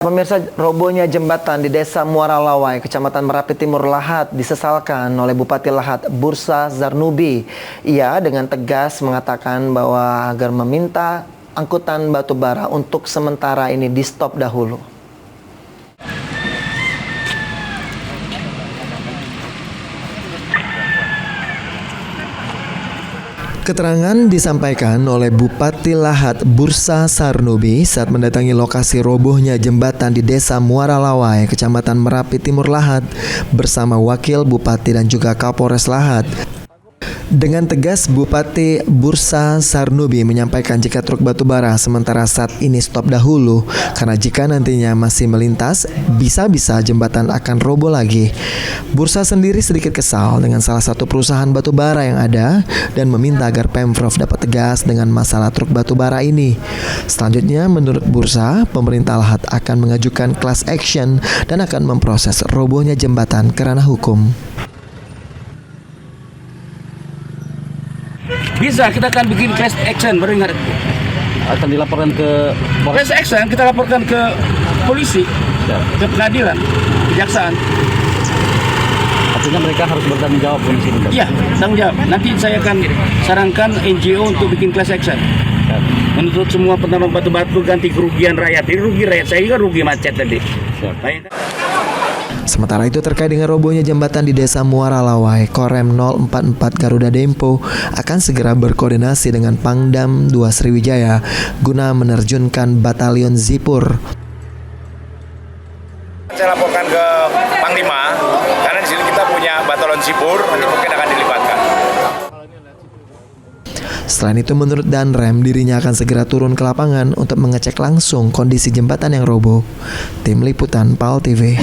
Pemirsa, robohnya jembatan di Desa Muara Lawai, Kecamatan Merapi Timur Lahat disesalkan oleh Bupati Lahat Bursa Zarnubi. Ia dengan tegas mengatakan bahwa agar meminta angkutan batubara untuk sementara ini di stop dahulu. Keterangan disampaikan oleh Bupati Lahat Bursa Zarnubi saat mendatangi lokasi robohnya jembatan di Desa Muara Lawai, Kecamatan Merapi Timur Lahat bersama Wakil Bupati dan juga Kapolres Lahat. Dengan tegas, Bupati Bursa Zarnubi menyampaikan jika truk batubara sementara saat ini stop dahulu karena jika nantinya masih melintas, bisa-bisa jembatan akan roboh lagi. Bursa sendiri sedikit kesal dengan salah satu perusahaan batubara yang ada dan meminta agar Pemprov dapat tegas dengan masalah truk batubara ini. Selanjutnya, menurut Bursa, pemerintah Lahat akan mengajukan class action dan akan memproses robohnya jembatan ke ranah hukum. Bisa, kita akan bikin class action, baru ingat. Akan dilaporkan ke Class action, kita laporkan ke polisi, ke pengadilan, kejaksaan. Artinya mereka harus bertanggung jawab di sini. Iya, tanggung jawab. Nanti saya akan sarankan NGO untuk bikin class action. Menuntut semua penambang batu-batu ganti kerugian rakyat. Ini rugi rakyat, saya juga rugi macet tadi. Sementara itu terkait dengan robohnya jembatan di Desa Muara Lawai, Korem 044 Garuda Dempo akan segera berkoordinasi dengan Pangdam 2 Sriwijaya guna menerjunkan batalion Zipur. Saya laporkan ke Panglima karena di sini kita punya batalion Zipur, nanti mungkin akan dilibatkan. Selain itu, menurut Danrem, dirinya akan segera turun ke lapangan untuk mengecek langsung kondisi jembatan yang roboh. Tim Liputan PAL TV.